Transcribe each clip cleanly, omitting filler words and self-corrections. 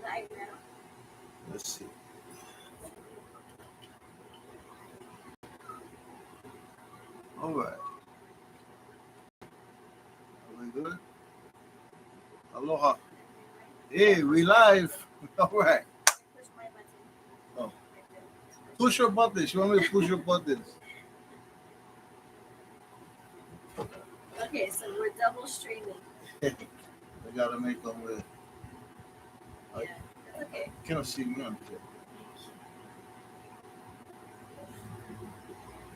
live now. Let's see. All right. Are we good? Aloha. Hey, we live. All right. Push my button. Oh. Push your buttons. You want me to push your buttons? Okay, so we're double streaming. I gotta make them with. Yeah, that's okay. Can't see me on here.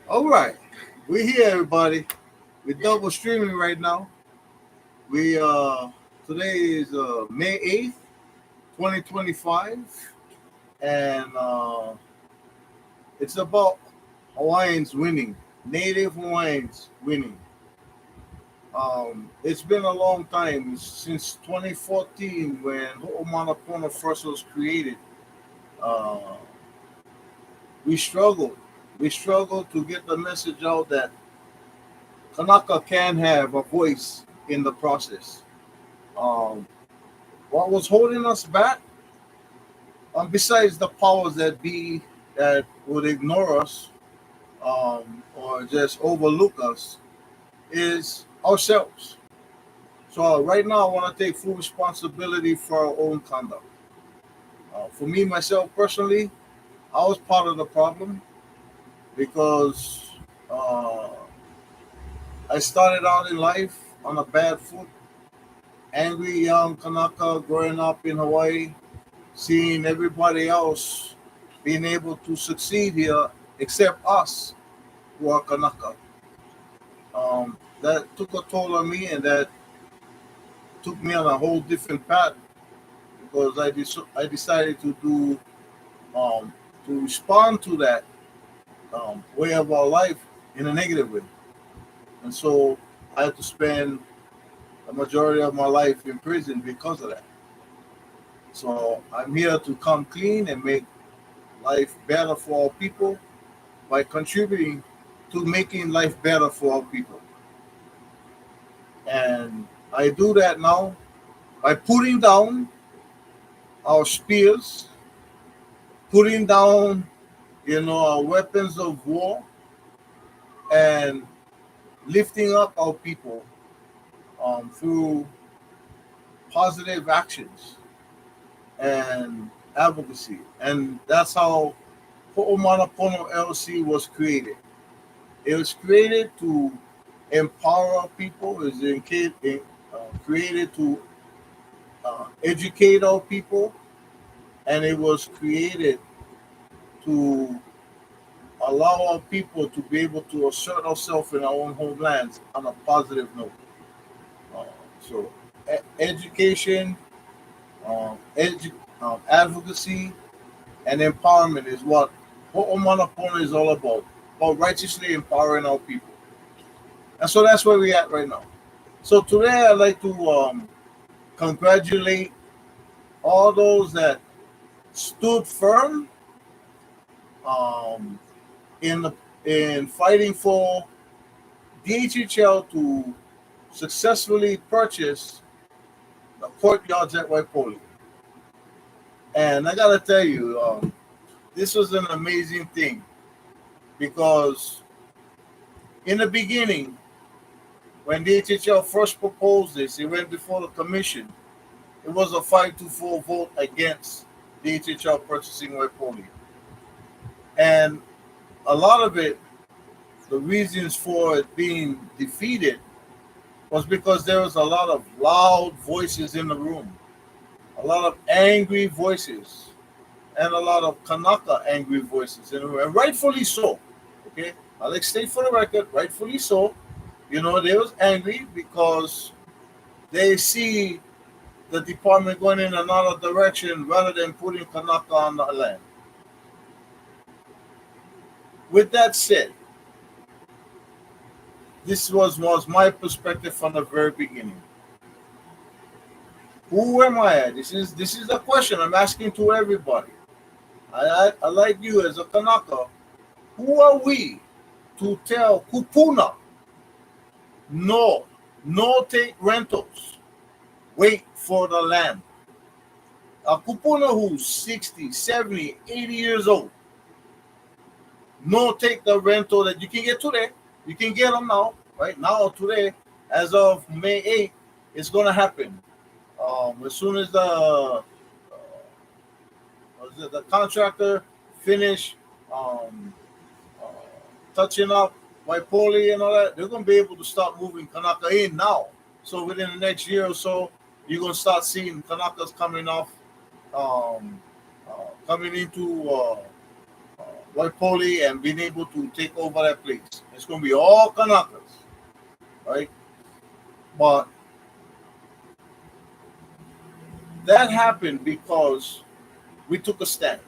All right. We're here, everybody. We're double streaming right now. We today is May 8th, 2025, and it's about Hawaiians winning, Native Hawaiians winning. It's been a long time since 2014 when Ho'omanapona first was created. Uh, we struggled. We struggled to get the message out that Kānaka can have a voice in the process. Um, what was holding us back, besides the powers that be that would ignore us or just overlook us, is ourselves. So right now, I want to take full responsibility for our own conduct. For me, myself personally, I was part of the problem because I started out in life on a bad foot. Angry young Kanaka growing up in Hawaii, seeing everybody else being able to succeed here except us who are Kanaka. That took a toll on me, and that took me on a whole different path because I decided to do to respond to that way of our life in a negative way, and so I had to spend a majority of my life in prison because of that. So I'm here to come clean and make life better for all people by contributing to making life better for all people. And I do that now by putting down our spears, putting down, our weapons of war, and lifting up our people through positive actions and advocacy. And that's how Ho'omanapono LC was created. It was created to empower our people. It was created to educate our people. And it was created to allow our people to be able to assert ourselves in our own homelands on a positive note. So education, advocacy, and empowerment is what Ho'omanapona is all about righteously empowering our people. And so that's where we're at right now. So today I'd like to congratulate all those that stood firm in fighting for DHHL to successfully purchase the courtyards at Waipoli. And I gotta tell you, this was an amazing thing because in the beginning, when DHHL first proposed this, it went before the commission. It was a 5-4 vote against DHHL purchasing Waipoli. And a lot of it, the reasons for it being defeated was because there was a lot of loud voices in the room, a lot of angry voices, and a lot of Kanaka angry voices in the room, and rightfully so. Okay, I'll state for the record, rightfully so. They was angry because they see the department going in another direction rather than putting Kanaka on the land. With that said, this was my perspective from the very beginning. Who am I? This is a question I'm asking to everybody. I like you as a Kanaka. Who are we to tell Kupuna, no take rentals, wait for the land? A kupuna who's 60, 70, 80 years old, no take the rental that you can get today. You can get them now, right now, today, as of May 8th, it's going to happen. As soon as the contractor finish um, uh, touching up Waipoli and all that, they're going to be able to start moving Kānaka in now. So within the next year or so, you're going to start seeing Kanakas coming off, coming into Waipoli and being able to take over that place. It's going to be all Kanakas, right? But that happened because we took a stand.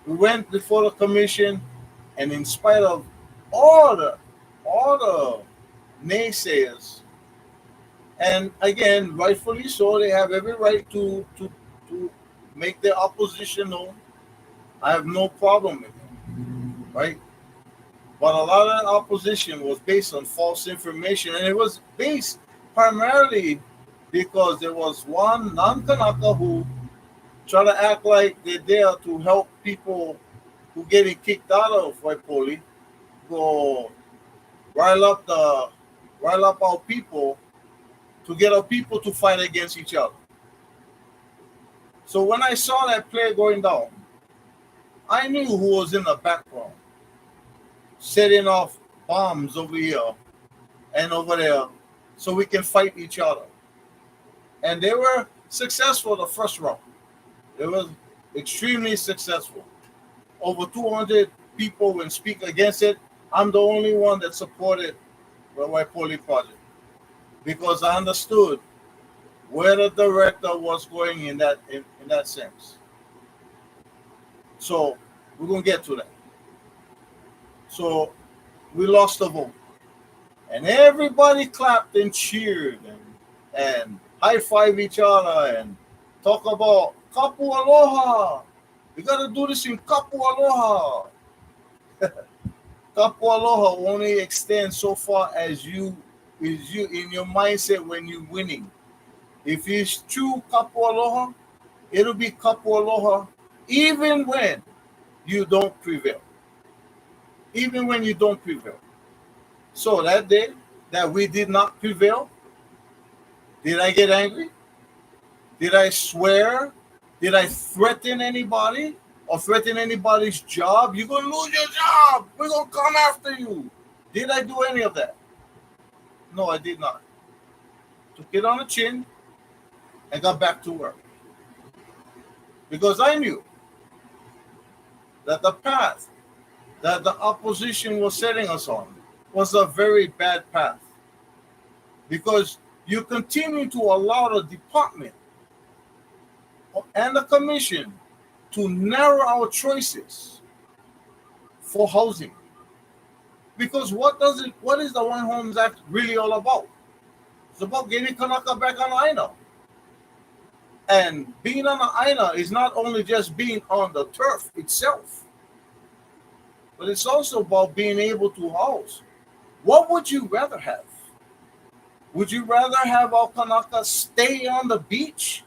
We went before the commission, and in spite of all the naysayers, and again, rightfully so, they have every right to make their opposition known. I have no problem with it, right? But a lot of the opposition was based on false information, and it was based primarily because there was one non-Kanaka who tried to act like they're there to help people who getting kicked out of Waipoli, go rile up our people to get our people to fight against each other. So when I saw that play going down, I knew who was in the background, setting off bombs over here and over there so we can fight each other. And they were successful the first round. They were extremely successful. Over 200 people went speak against it. I'm the only one that supported the Waipoli project because I understood where the director was going in that sense. So we're gonna get to that. So we lost the vote, and everybody clapped and cheered and high five each other and talk about kapu aloha. We gotta do this in kapu aloha. Kapu aloha only extends so far as you in your mindset when you're winning. If it's true kapu aloha, it'll be kapu aloha even when you don't prevail. Even when you don't prevail. So that day that we did not prevail, did I get angry? Did I swear? Did I threaten anybody or threaten anybody's job? You're going to lose your job. We're going to come after you. Did I do any of that? No, I did not. Took it on the chin and got back to work. Because I knew that the path that the opposition was setting us on was a very bad path. Because you continue to allow the department and the commission to narrow our choices for housing. Because what is the One Homes Act really all about? It's about getting Kānaka back on the Aina. And being on the Aina is not only just being on the turf itself, but it's also about being able to house. What would you rather have? Would you rather have our Kānaka stay on the beach,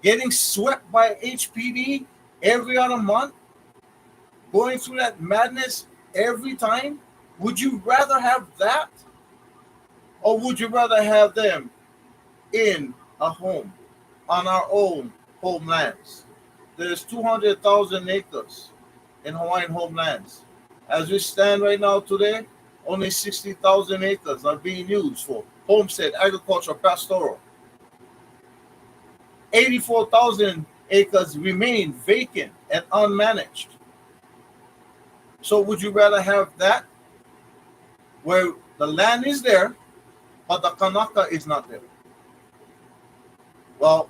getting swept by HPD every other month, going through that madness every time? Would you rather have that? Or would you rather have them in a home, on our own homelands? There's 200,000 acres in Hawaiian homelands. As we stand right now today, only 60,000 acres are being used for homestead, agriculture, pastoral. 84,000 acres remain vacant and unmanaged. So would you rather have that, where the land is there, but the Kānaka is not there? Well,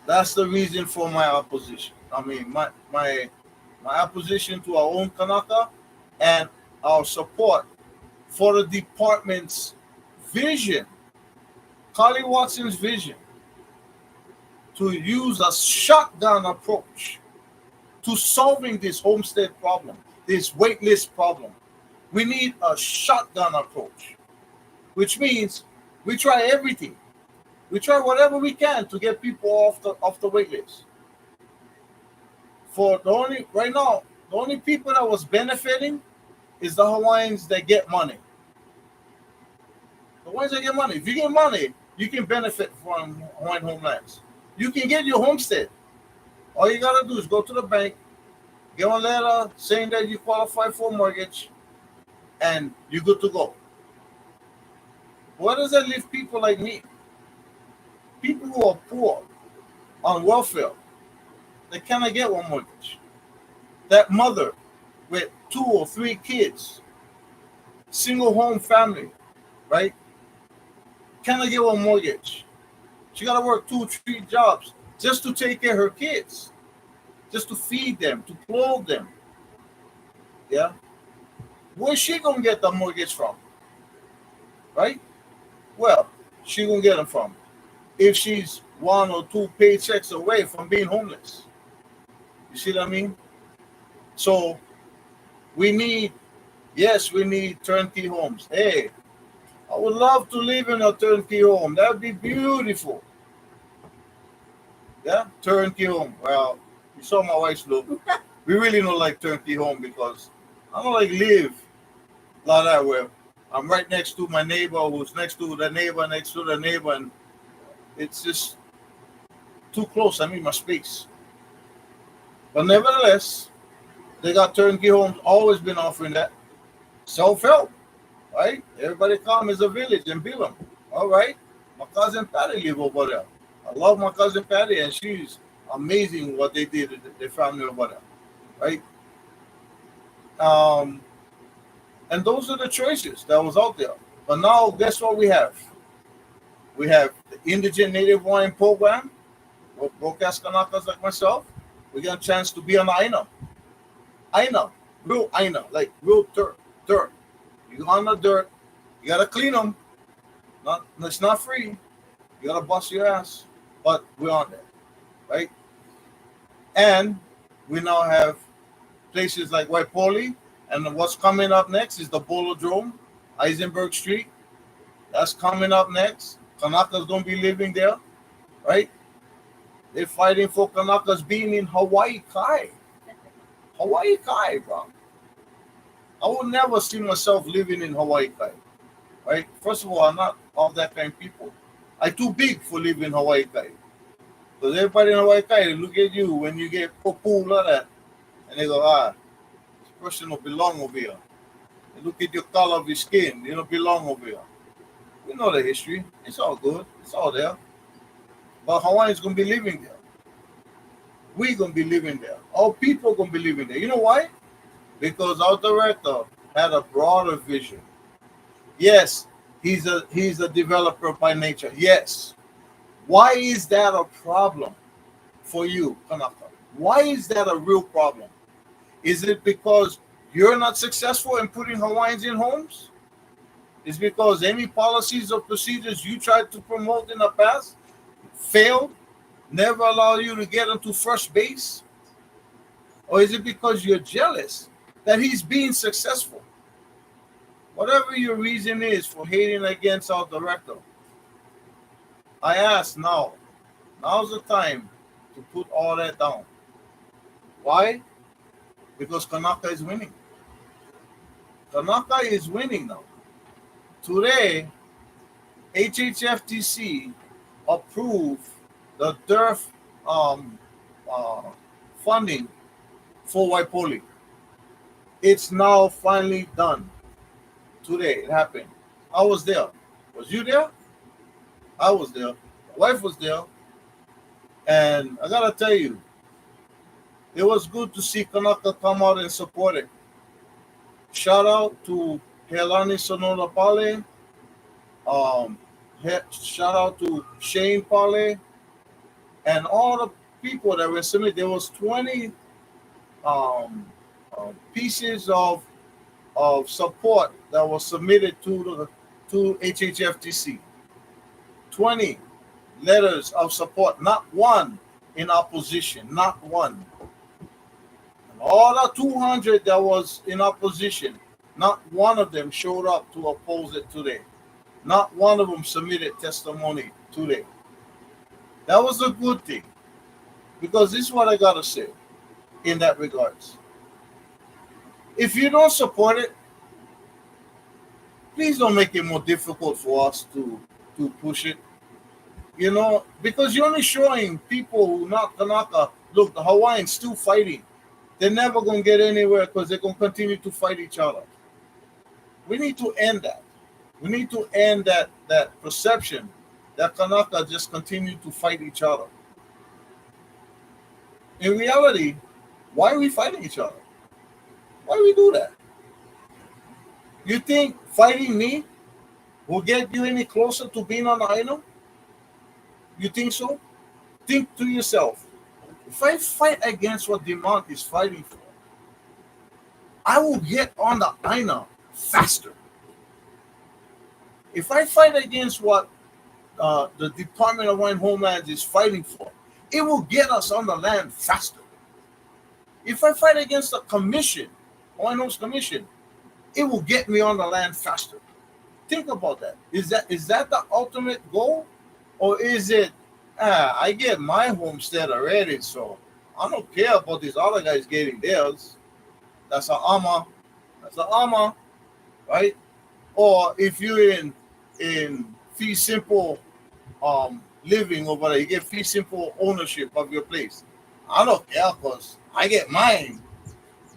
that's the reason for my opposition. I mean, my opposition to our own Kānaka and our support for the department's vision, Carly Watson's vision, to use a shotgun approach to solving this homestead problem, this waitlist problem. We need a shotgun approach, which means we try everything. We try whatever we can to get people off the wait list. For the only right now, the only people that was benefiting is the Hawaiians that get money. The ones that get money. If you get money, you can benefit from Hawaiian homelands. You can get your homestead. All you gotta do is go to the bank, get a letter saying that you qualify for a mortgage, and you're good to go. Where does that leave people like me? People who are poor, on welfare, they cannot get one mortgage. That mother with 2 or 3 kids, single home family, right? Cannot get one mortgage. She gotta work 2, 3 jobs just to take care of her kids, just to feed them, to clothe them. Yeah. Where's she gonna get the mortgage from? Right? Well, she gonna get them from if she's 1 or 2 paychecks away from being homeless. You see what I mean? So we need, yes, we need turnkey homes. Hey, I would love to live in a turnkey home. That would be beautiful. Yeah, turnkey home. Well, you saw my wife's look. We really don't like turnkey home because I don't like live like that where I'm right next to my neighbor who's next to the neighbor next to the neighbor, and it's just too close. I need my space. But nevertheless, they got turnkey homes, always been offering that. Self-help, right? Everybody come as a village and build them. All right. My cousin Patty live over there. I love my cousin Patty, and she's amazing what they did with their family over there, right? And those are the choices that was out there. But now, guess what we have? We have the Indigent Native Hawaiian program, with broadcast Kanakas like myself. We get a chance to be on Aina. Aina, real Aina, like real dirt. You go on the dirt, you gotta clean them. It's not free. You gotta bust your ass. But we're on there, right? And we now have places like Waipoli, and what's coming up next is the Bolodrome, Eisenberg Street. That's coming up next. Kanaka's gonna be living there, right? They're fighting for Kanakas being in Hawaii Kai. Hawaii Kai, bro. I would never see myself living in Hawaii Kai, right? First of all, I'm not of that kind of people. I'm too big for living in Hawaii Kai. Because everybody in Hawaii Kai, they look at you when you get pool like that, and they go, this person don't belong over here. They look at your color of your skin, you don't belong over here. We know the history. It's all good. It's all there. But Hawaiians going to be living there. We going to be living there. Our people going to be living there. You know why? Because our director had a broader vision. Yes, he's a developer by nature. Yes. Why is that a problem for you, Kānaka? Why is that a real problem? Is it because you're not successful in putting Hawaiians in homes? Is because any policies or procedures you tried to promote in the past failed, never allow you to get into first base? Or is it because you're jealous that he's being successful? Whatever your reason is for hating against our director, I ask now, now's the time to put all that down. Why? Because Kānaka is winning. Kānaka is winning now. Today, HHFTC approved the DERF funding for Waipoli. It's now finally done. Today, it happened. I was there. Was you there? I was there. My wife was there. And I gotta tell you, it was good to see Kānaka come out and support it. Shout out to Helani Sonora Pale. Shout out to Shane Pale and all the people that were submitted. There was 20 pieces of support that was submitted to HHFTC. 20 letters of support, not one in opposition, not one. And all the 200 that was in opposition, not one of them showed up to oppose it today. Not one of them submitted testimony today. That was a good thing. Because this is what I gotta say in that regards. If you don't support it, please don't make it more difficult for us to push it. Because you're only showing people who not Kanaka, look, the Hawaiians still fighting. They're never gonna get anywhere because they're gonna continue to fight each other. We need to end that. We need to end that perception that Kanaka just continue to fight each other. In reality, why are we fighting each other? Why do we do that? You think fighting me will get you any closer to being on the island? You think so? Think to yourself, if I fight against what Demand is fighting for, I will get on the island faster. If I fight against what the Department of Homeland is fighting for, it will get us on the land faster. If I fight against the commission, Hawaiian Commission, it will get me on the land faster. Think about that. Is that the ultimate goal? Or is it, I get my homestead already, so I don't care about these other guys getting theirs. That's an ama. That's an ama, right? Or if you're in fee simple living over there, you get fee simple ownership of your place. I don't care because I get mine.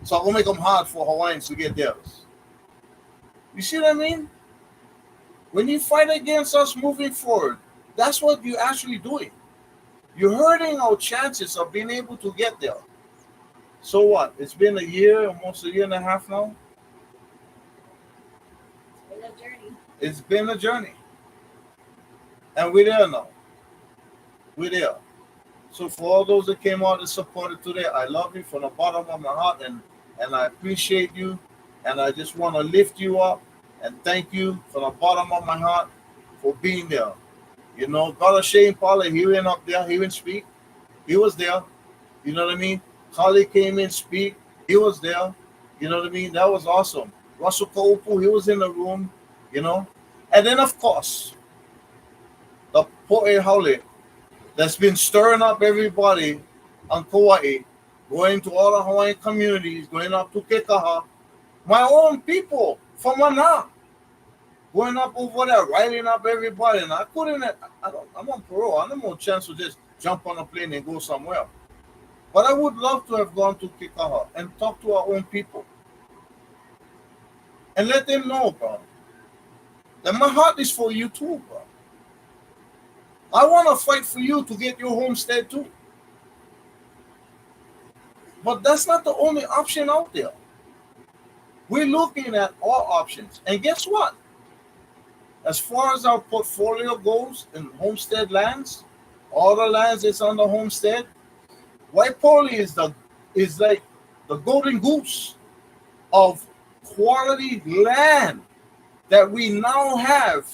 So I'm gonna make them hard for Hawaiians to get theirs. You see what I mean? When you fight against us moving forward, that's what you're actually doing. You're hurting our chances of being able to get there. So what? It's been a year, almost a year and a half now. It's been a journey. It's been a journey. And we're there now. We're there. So for all those that came out and supported today, I love you from the bottom of my heart, and I appreciate you. And I just want to lift you up and thank you from the bottom of my heart for being there. Brother Shane Paula, he went up there, he went speak. He was there. You know what I mean? Kali came in, speak. He was there. You know what I mean? That was awesome. Russell Kaupu, he was in the room, And then, of course, the Po'e Haole that's been stirring up everybody on Kauai, going to all the Hawaiian communities, going up to Kekaha. My own people from Mana, going up over there, riding up everybody. And I couldn't, I'm on parole. I don't have no chance to just jump on a plane and go somewhere. But I would love to have gone to Kekaha and talk to our own people. And let them know, bro, that my heart is for you too, bro. I want to fight for you to get your homestead too. But that's not the only option out there. We're looking at all options. And guess what? As far as our portfolio goes in homestead lands, all the lands that's on the homestead, Waipouli is like the golden goose of quality land that we now have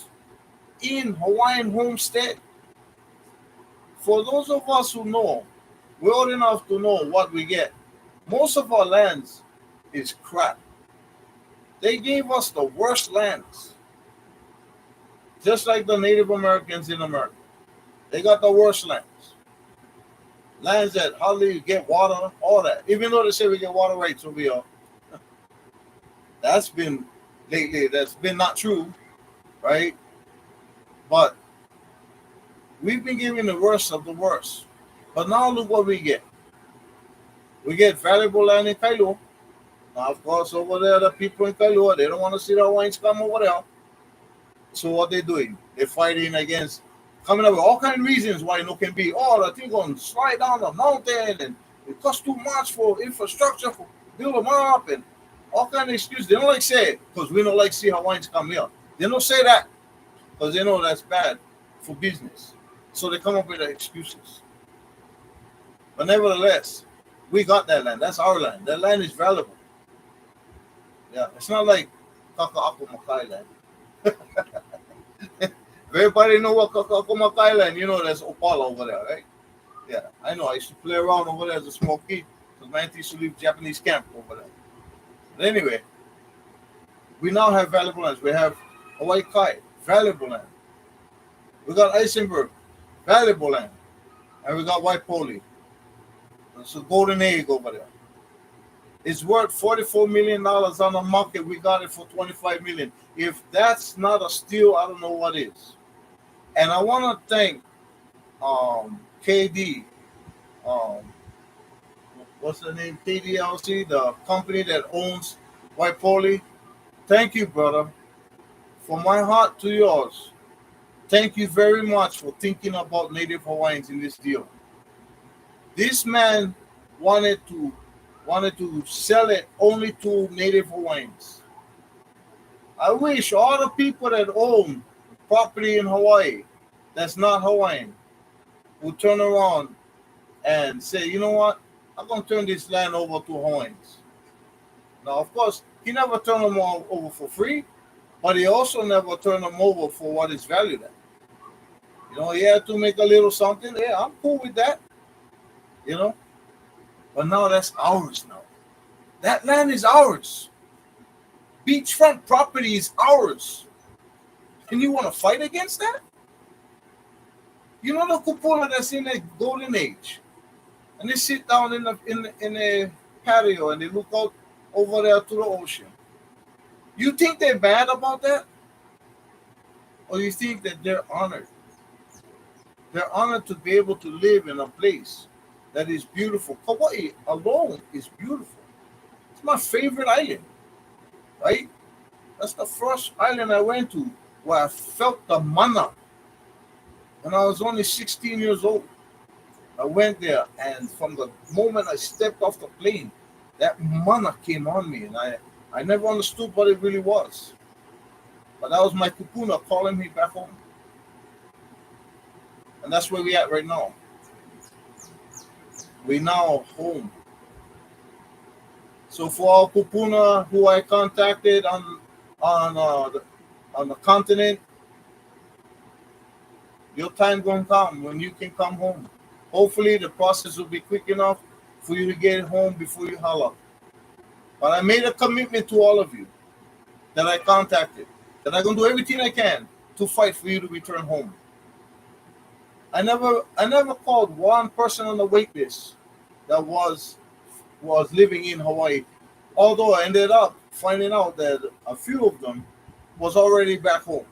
in Hawaiian homestead. For those of us who know, we're old enough to know what we get. Most of our lands is crap. They gave us the worst lands. Just like the Native Americans in America. They got the worst lands. Lands that hardly get water, all that. Even though they say we get water rights over here. That's been not true, right? But we've been given the worst of the worst. But now look what we get. We get valuable land in Kailua. Now, of course, over there, the people in Kailua, they don't want to see the Hawaiians come over there. So what they're doing? They're fighting against, coming up with all kinds of reasons why no can be. Oh, the thing going to slide down the mountain and it costs too much for infrastructure, for build them up, and all kinds of excuses. They don't like say it because we don't like see Hawaiians come here. They don't say that because they know that's bad for business. So they come up with the excuses. But nevertheless, we got that land. That's our land. That land is valuable. Yeah, it's not like Kaka'ako Makai land. Everybody know what Kaka'ako Makai land, that's Opala over there, right? Yeah, I know. I used to play around over there as a small kid because my auntie used to leave Japanese camp over there. But anyway, we now have valuable lands. We have Hawaii Kai, valuable land. We got Eisenberg, valuable land. And we got white poly. It's a golden egg over there. It's worth $44 million on the market. We got it for $25 million. If that's not a steal, I don't know what is. And I want to thank KD, um, what's the name? KDLC, the company that owns White Poly. Thank you, brother. From my heart to yours, thank you very much for thinking about Native Hawaiians in this deal. This man wanted to wanted to sell it only to Native Hawaiians. I wish all the people that own property in Hawaii that's not Hawaiian would turn around and say, you know what, I'm going to turn this land over to Hawaiians. Now, of course, he never turned them all over for free, but he also never turned them over for what it's valued at. You know, he had to make a little something. Yeah, I'm cool with that. You know, but now that's ours now. That land is ours. Beachfront property is ours. And you want to fight against that? You know the kupuna that's in the golden age, and they sit down in the patio and they look out over there to the ocean. You think they're bad about that, or you think that they're honored? They're honored to be able to live in a place that is beautiful. Hawaii alone is beautiful. It's my favorite island, right? That's the first island I went to where I felt the mana. When I was only 16 years old, I went there, and from the moment I stepped off the plane, that mana came on me, and I never understood what it really was. But that was my kupuna calling me back home. And that's where we at right now. We now home. So for our kupuna who I contacted on the continent, your time gonna come when you can come home. Hopefully the process will be quick enough for you to get home before you holler. But I made a commitment to all of you that I contacted, that I'm gonna do everything I can to fight for you to return home. I never called one person on the wait list that was living in Hawaii, although I ended up finding out that a few of them was already back home.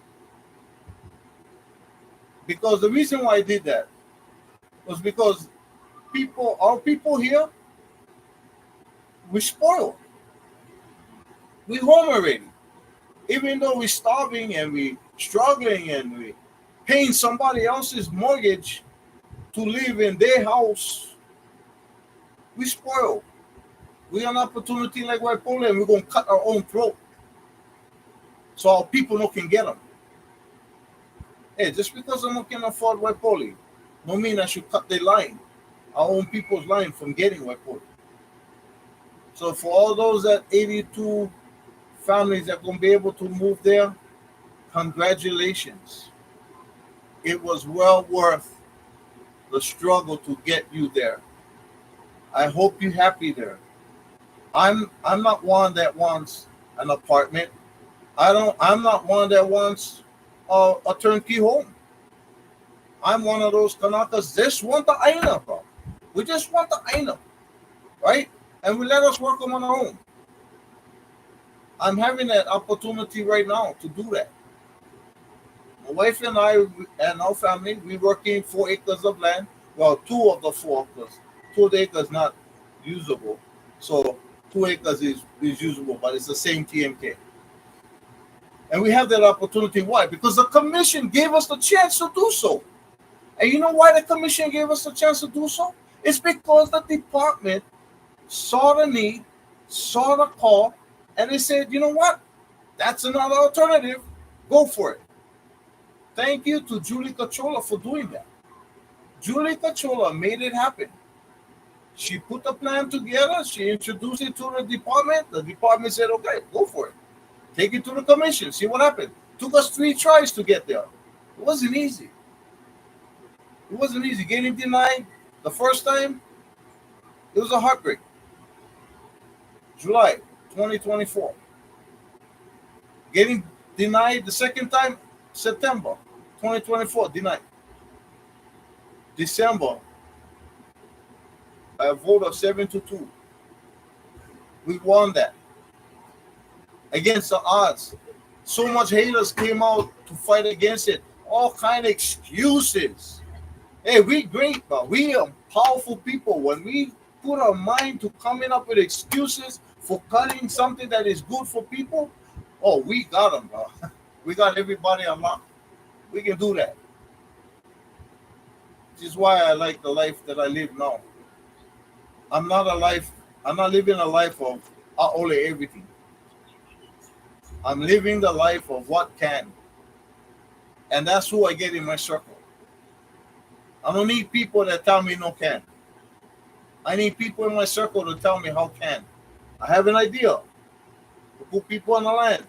Because the reason why I did that was because our people here, we spoiled. We home already. Even though we're starving and we struggling and we paying somebody else's mortgage to live in their house, we spoiled. We got an opportunity like White Poland, and we're gonna cut our own throat so our people no can get them. Hey, just because I can afford White Poly, no mean I should cut their line, our own people's line from getting White Poly. So for all those that 82 families that are gonna be able to move there, congratulations. It was well worth the struggle to get you there. I hope you're happy there. I'm not one that wants an apartment. I'm not one that wants a turnkey home. I'm one of those Kanakas just want the aina, bro. We just want the aina, right? And we let us work on our own. I'm having that opportunity right now to do that. My wife and I and our family, we working 4 acres of land. Well, 2 of the 4 acres. 2 of the acres not usable. So 2 acres is usable, but it's the same TMK. And we have that opportunity. Why? Because the commission gave us the chance to do so. And you know why the commission gave us the chance to do so? It's because the department saw the need, saw the call, and they said, you know what? That's another alternative. Go for it. Thank you to Julie Cachola for doing that. Julie Cachola made it happen. She put the plan together. She introduced it to the department. The department said, okay, go for it. Take it to the commission. See what happened. Took us 3 tries to get there. It wasn't easy. It wasn't easy. Getting denied the first time, it was a heartbreak. July 2024. Getting denied the second time, September 2024, denied. December by a vote of 7-2. We won that against the odds. So much haters came out to fight against it. All kind of excuses. Hey, we great, but we are powerful people. When we put our mind to coming up with excuses for cutting something that is good for people, oh, we got them, bro. We got everybody unlocked. We can do that. This is why I like the life that I live now. I'm not living a life of only everything. I'm living the life of what can. And that's who I get in my circle. I don't need people that tell me no can. I need people in my circle to tell me how can. I have an idea to put people on the land.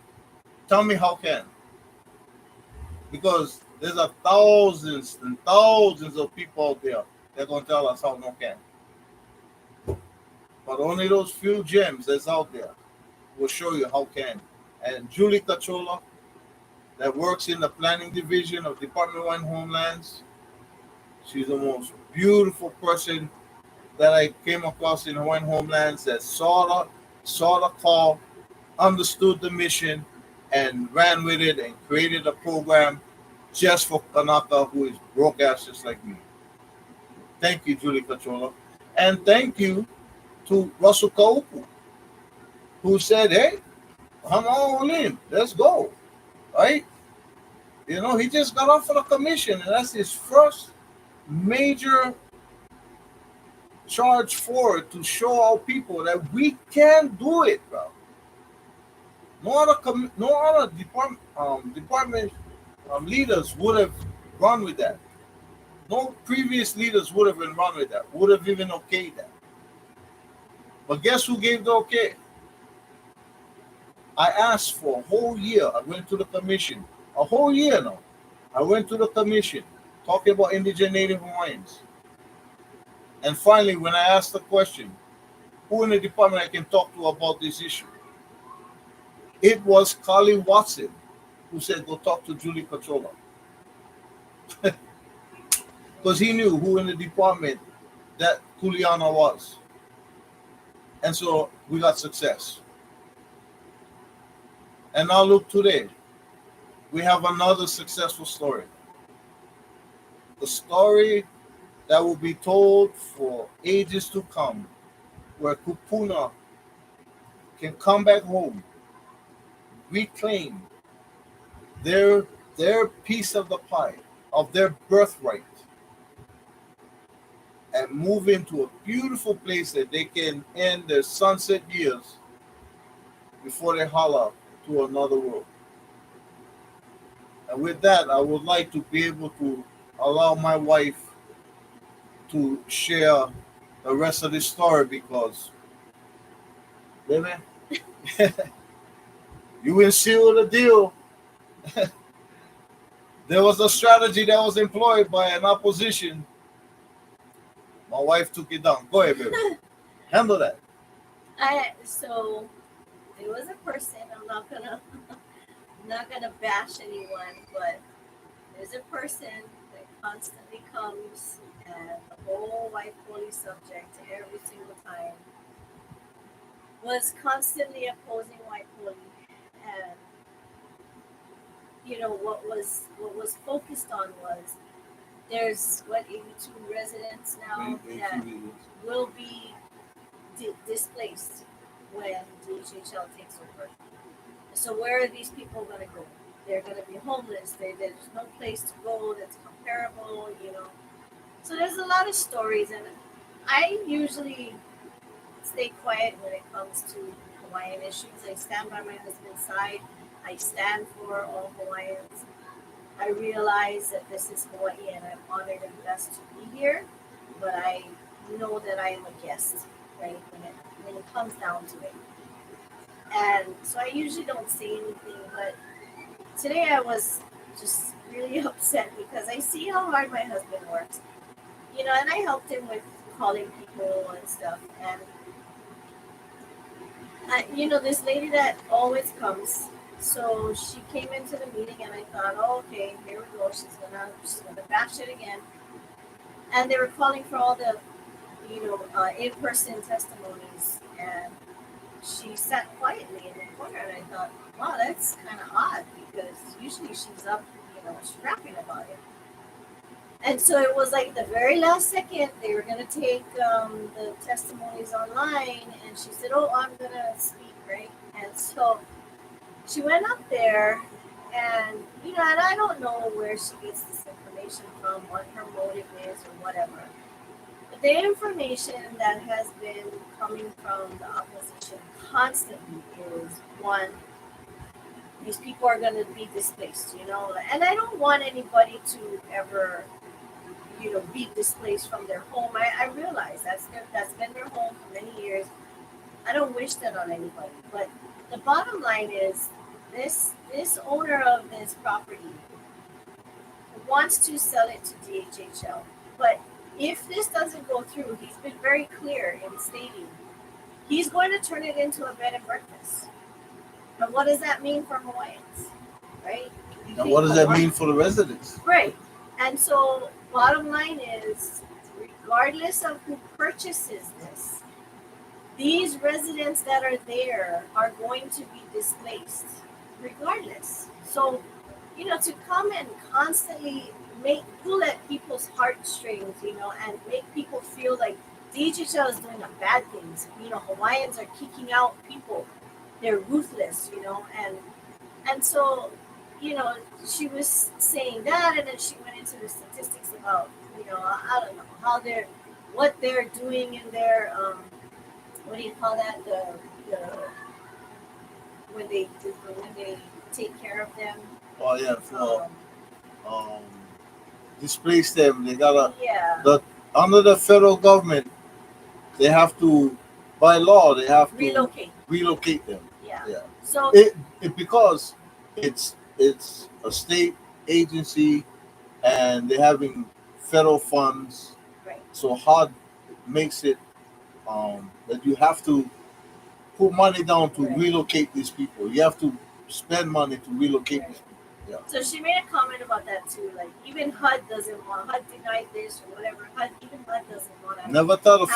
Tell me how can. Because there's a thousands and thousands of people out there that gonna tell us how no can. But only those few gems that's out there will show you how can. And Julie Cachola, that works in the planning division of Department of Homelands, she's the most beautiful person that I came across in Hawaiian Homelands that saw the call, understood the mission, and ran with it and created a program just for Kānaka, who is broke ass just like me. Thank you, Julie Cachola. And thank you to Russell Kaupu, who said, hey, I'm all in. Let's go. Right? You know, he just got off of the commission, and that's his first major charge forward to show our people that we can do it, bro. No other department leaders would have run with that. No previous leaders would have been run with that. Would have even okayed that. But guess who gave the okay? I asked for a whole year. I went to the commission. A whole year now. I went to the commission talking about indigenous Native Hawaiians. And finally, when I asked the question, who in the department I can talk to about this issue? It was Carly Watson who said, go talk to Julie Cachola. Because he knew who in the department that Kuleana was. And so we got success. And now look today. We have another successful story. The story that will be told for ages to come, where Kupuna can come back home, reclaim their piece of the pie, of their birthright, and move into a beautiful place that they can end their sunset years before they holler to another world. And with that, I would like to be able to allow my wife to share the rest of this story because, baby, you will seal the deal. There was a strategy that was employed by an opposition. My wife took it down. Go ahead, baby. Handle that. So there was a person. I'm not gonna bash anyone, but there's a person that constantly comes and the whole white police subject every single time was constantly opposing white police, and what was focused on was there's 82 residents now that will be displaced when DHHL takes over. So where are these people going to go? They're going to be homeless. There's no place to go that's comparable, So there's a lot of stories, and I usually stay quiet when it comes to Hawaiian issues. I stand by my husband's side. I stand for all Hawaiians. I realize that this is Hawaii, and I'm honored and blessed to be here, but I know that I am a guest, right, when it comes down to it. And so I usually don't say anything, but today I was just really upset because I see how hard my husband works, and I helped him with calling people and stuff. And, this lady that always comes, so she came into the meeting and I thought, oh, okay, here we go. She's gonna bash it again. And they were calling for all the, in-person testimonies, and she sat quietly in the corner, and I thought, wow, that's kind of odd because usually she's up, scrapping about it. And so it was like the very last second they were going to take the testimonies online, and she said, "Oh, I'm going to speak, right?" And so she went up there, and and I don't know where she gets this information from, what her motive is, or whatever. But the information that has been coming from the opposition constantly is one: these people are going to be displaced, and I don't want anybody to ever be displaced from their home. I realize that's been their home for many years. I don't wish that on anybody, but the bottom line is this owner of this property wants to sell it to DHHL. But if this doesn't go through, he's been very clear in stating he's going to turn it into a bed and breakfast. But what does that mean for Hawaiians, right? And what does that mean for the residents? Right. And so bottom line is, regardless of who purchases this, these residents that are there are going to be displaced regardless. So, to come and constantly pull at people's heartstrings, and make people feel like DHL is doing bad things. Hawaiians are kicking out people. They're ruthless, and so, she was saying that, and then she went into the statistics about, I don't know what they're doing in their, what do you call that? The when they take care of them. Oh yeah, displace them. They gotta. Yeah. Under the federal government, they have to, by law, they have to relocate them. Yeah. Yeah. So because it's a state agency, and they're having federal funds. Right. So HUD makes it that you have to put money down to relocate these people. You have to spend money to relocate these people. Yeah. So she made a comment about that too. Like, even HUD denied this or whatever. Even HUD doesn't want to. Never thought a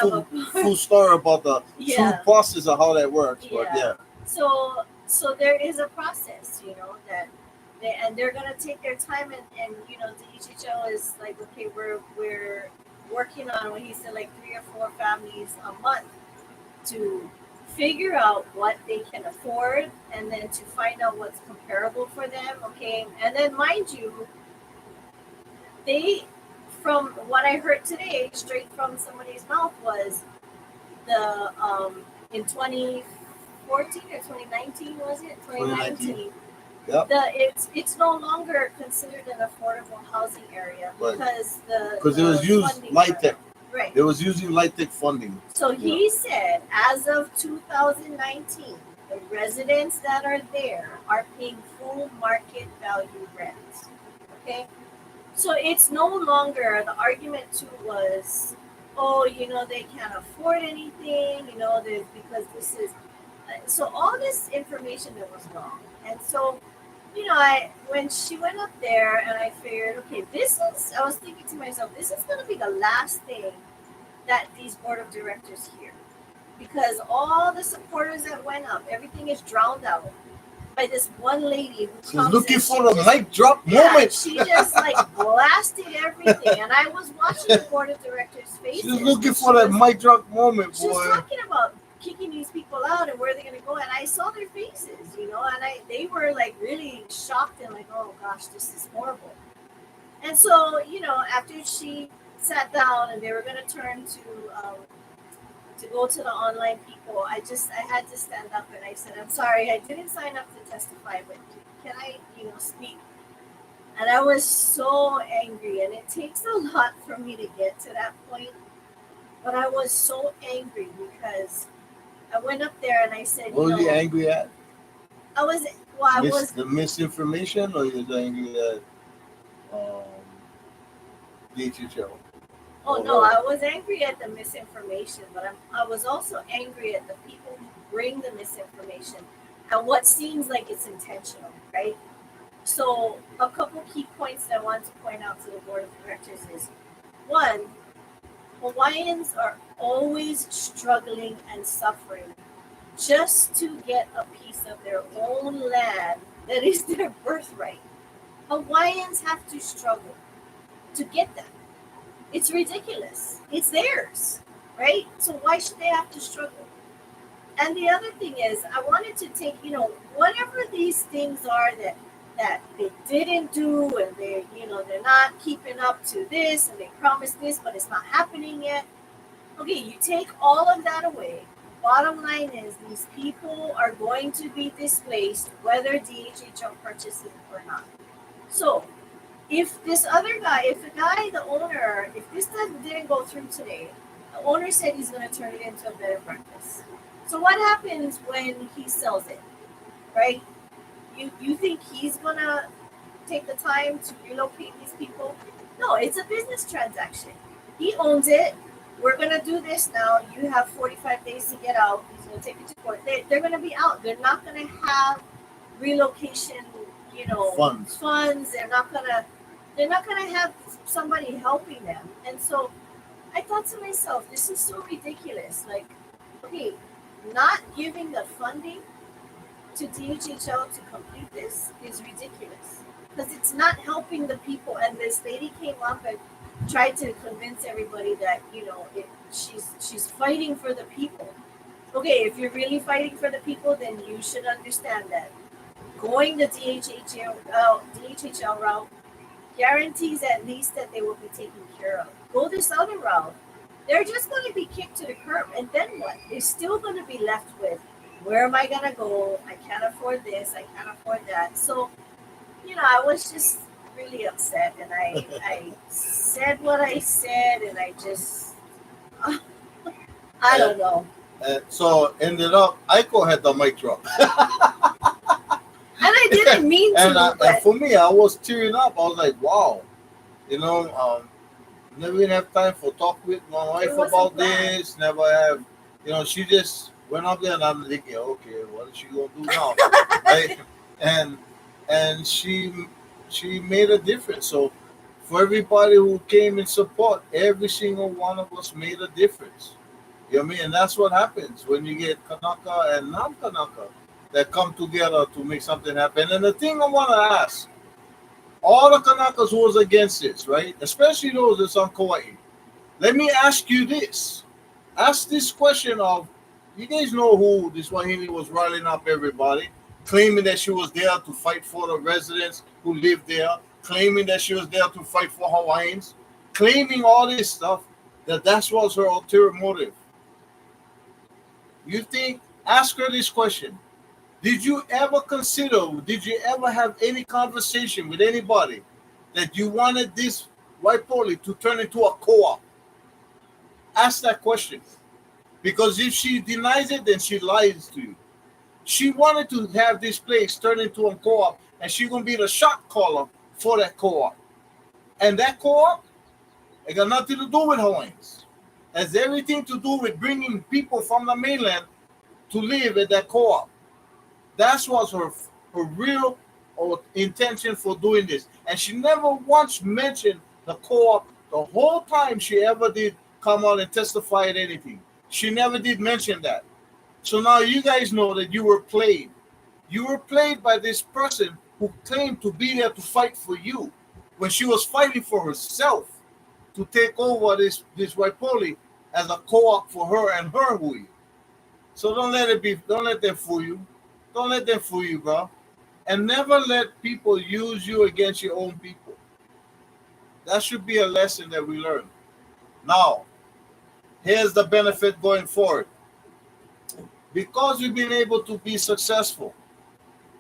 full story about the full process of how that works. Yeah. But yeah. So there is a process, that they're gonna take their time, and DHHL is like, okay, we're working on what he said, like 3 or 4 families a month to figure out what they can afford, and then to find out what's comparable for them. Okay, and then mind you, from what I heard today, straight from somebody's mouth, was the in 2014 or 2019, was it 2019? Yep. It's no longer considered an affordable housing area because it was used light tech. Right. It was using light tech funding. So he said, as of 2019, the residents that are there are paying full market value rent. Okay. So it's no longer, the argument too was, oh, they can't afford anything, because this is, so all this information that was wrong. And so, when she went up there, and I figured, okay, I was thinking to myself, this is going to be the last thing that these board of directors hear. Because all the supporters that went up, everything is drowned out by this one lady who comes looking for the mic drop moment. She just blasted everything, and I was watching the board of directors' faces. She was looking for that mic drop moment, boy. She was talking about kicking these people out and where they're going to go, and I saw their faces, and they were really shocked and like, oh gosh, this is horrible. And so, after she sat down and they were going to turn to go to the online people, I had to stand up, and I said, I'm sorry, I didn't sign up to testify, but can I, speak? And I was so angry, and it takes a lot for me to get to that point, but I was so angry because I went up there and I said, what was you angry at? I was the misinformation, or you was angry at DHHL? Oh no, I was angry at the misinformation, but I was also angry at the people who bring the misinformation and what seems like it's intentional, right? So a couple key points that I want to point out to the board of directors is, one, Hawaiians are always struggling and suffering just to get a piece of their own land that is their birthright. Hawaiians have to struggle to get that. It's ridiculous. It's theirs, right? So why should they have to struggle? And the other thing is, I wanted to take, whatever these things are that they didn't do, and they're not keeping up to this, and they promised this, but it's not happening yet. Okay, you take all of that away. Bottom line is, these people are going to be displaced whether DHHL purchases it or not. So, if this other guy, the owner, if this didn't go through today, the owner said he's going to turn it into a bed and breakfast. So what happens when he sells it, right? You think he's going to take the time to relocate these people? No, it's a business transaction. He owns it. We're going to do this now. You have 45 days to get out. He's going to take it to court. They're going to be out. They're not going to have relocation, funds. They're not going to have somebody helping them. And so I thought to myself, this is so ridiculous. Like, okay, not giving the funding to DHHL to complete this is ridiculous, because it's not helping the people. And this lady came up and tried to convince everybody that she's fighting for the people. Okay, if you're really fighting for the people, then you should understand that going the DHHL route guarantees at least that they will be taken care of. Go this other route, they're just going to be kicked to the curb, and then what? They're still going to be left with, where am I going to go? I can't afford this, I can't afford that. So, I was just really upset, and I said what I said, and I just, I don't know. So ended up, Aiko had the mic drop. And I didn't mean to. And for me, I was tearing up. I was like, wow. Never even have time for talk with my wife about this. Never have, she just went up there, and I'm thinking, okay, what is she going to do now? Right? And she made a difference. So for everybody who came in support, every single one of us made a difference. You know what I mean? And that's what happens when you get Kānaka and non-Kānaka that come together to make something happen. And the thing I want to ask, all the Kānakas who was against this, right? Especially those that's on Kauai. Let me ask you this. Ask this question of, you guys know who this Wahine was riling up everybody, claiming that she was there to fight for the residents who lived there, claiming that she was there to fight for Hawaiians, claiming all this stuff, that was her ulterior motive. You think, ask her this question. Did you ever have any conversation with anybody that you wanted this white poly to turn into a co-op? Ask that question. Because if she denies it, then she lies to you. She wanted to have this place turn into a co-op, and she's going to be the shot caller for that co-op. And that co-op, it got nothing to do with Hawaiians. It has everything to do with bringing people from the mainland to live at that co-op. That was her real intention for doing this. And she never once mentioned the co-op the whole time she ever did come out and testify at anything. She never did mention that. So now you guys know that you were played. You were played by this person who claimed to be there to fight for you when she was fighting for herself to take over this Waipoli as a co-op for her and her hui. So don't let them fool you. Don't let them fool you, bro. And never let people use you against your own people. That should be a lesson that we learn. Now, here's the benefit going forward. Because we've been able to be successful,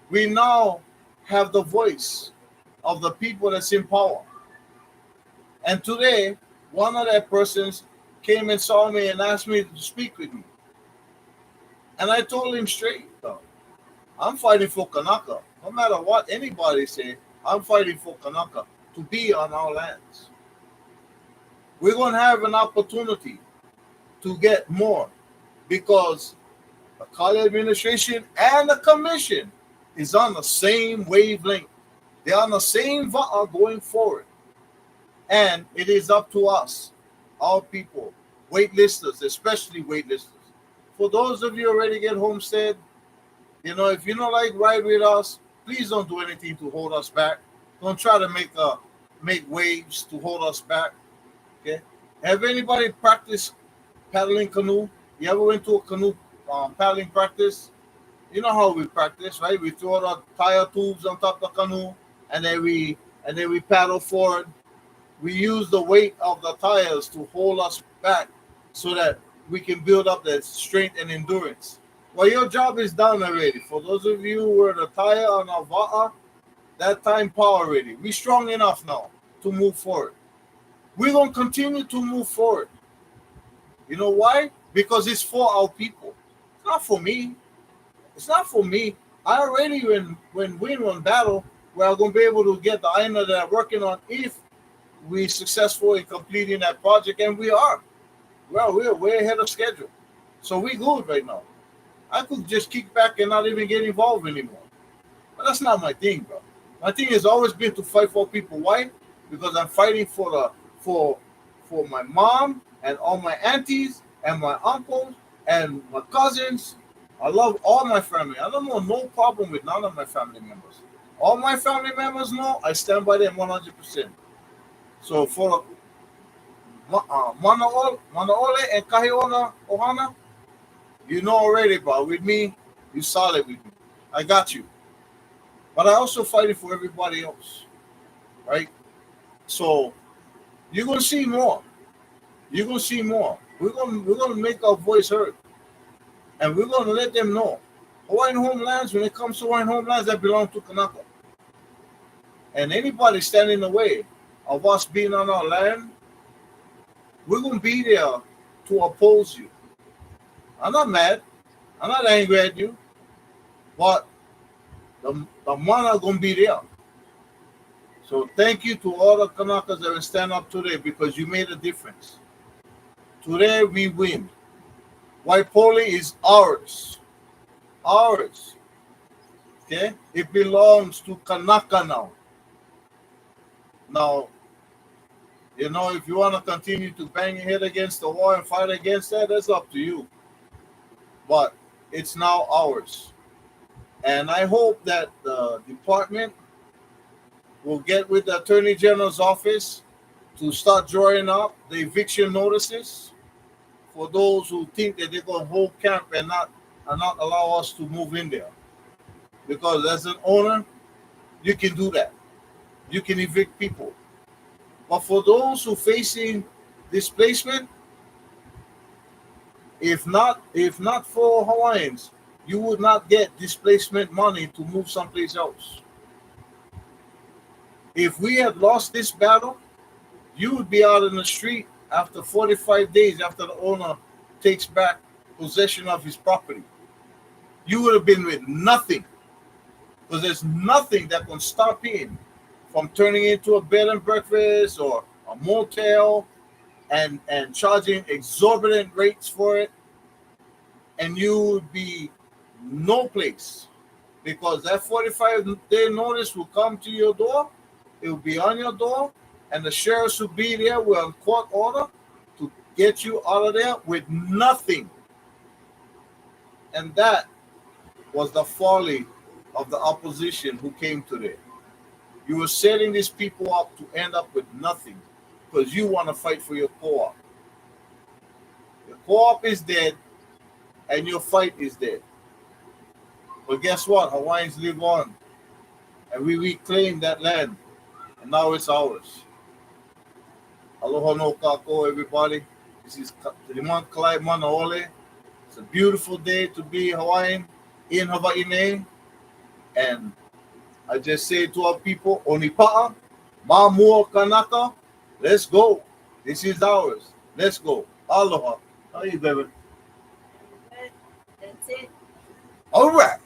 we now have the voice of the people that's in power. And today, one of that persons came and saw me and asked me to speak with me. And I told him straight, I'm fighting for Kānaka. No matter what anybody say, I'm fighting for Kānaka to be on our lands. We're going to have an opportunity to get more because the Kali administration and the commission is on the same wavelength. They're on the same going forward. And it is up to us our people, waitlisters, especially waitlisters. For those of you already get homestead, if you don't like ride with us, please don't do anything to hold us back. Don't try to make waves to hold us back. Okay? Have anybody practiced paddling canoe? You ever went to a canoe paddling practice? You know how we practice, right? We throw the tire tubes on top of the canoe, and then we paddle forward. We use the weight of the tires to hold us back so that we can build up that strength and endurance. Well, your job is done already. For those of you who were the tire on our va'a, that time power already. We're strong enough now to move forward. We're going to continue to move forward. You know why? Because it's for our people. It's not for me. It's not for me. I already win one battle where I'm going to be able to get the iron that I'm working on if we're successful in completing that project, and we are. Well, we're way ahead of schedule. So we're good right now. I could just kick back and not even get involved anymore. But that's not my thing, bro. My thing has always been to fight for people. Why? Because I'm fighting for my mom and all my aunties and my uncles and my cousins. I love all my family. I don't know no problem with none of my family members. All my family members know I stand by them 100%. So for Manaole and Kahiona Ohana, you know already, bro. With me, you solid with me. I got you. But I also fighting for everybody else, right? So you're gonna see more. You're gonna see more. We're gonna make our voice heard, and we're gonna let them know. Hawaiian homelands, when it comes to Hawaiian homelands, that belong to Kānaka. And anybody standing in the way of us being on our land, we're gonna be there to oppose you. I'm not mad. I'm not angry at you, but the mana gonna be there. So thank you to all the Kanakas that will stand up today because you made a difference. Today we win. Waipoli is ours. Ours. Okay? It belongs to Kānaka now. Now, if you want to continue to bang your head against the wall and fight against that, that's up to you. But it's now ours. And I hope that the department will get with the Attorney General's office to start drawing up the eviction notices for those who think that they're going to hold camp and not allow us to move in there. Because as an owner, you can do that. You can evict people. But for those who facing displacement, if not for Hawaiians, you would not get displacement money to move someplace else. If we had lost this battle, you would be out in the street after 45 days after the owner takes back possession of his property. You would have been with nothing, because there's nothing that can stop him from turning into a bed and breakfast or a motel and charging exorbitant rates for it, and you would be no place, because that 45-day notice will come to your door. It will be on your door, and the sheriffs will be there with a court order to get you out of there with nothing. And that was the folly of the opposition who came today. You were setting these people up to end up with nothing because you want to fight for your co-op. Your co-op is dead and your fight is dead. But guess what? Hawaiians live on, and we reclaim that land, and now it's ours. Aloha no kako, everybody. This is Liman Kalai Manaole. It's a beautiful day to be Hawaiian in Hawaii, and I just say to our people, Onipa'a, Mamua Kānaka, let's go. This is ours. Let's go. Aloha. How are you, baby? That's it. All right.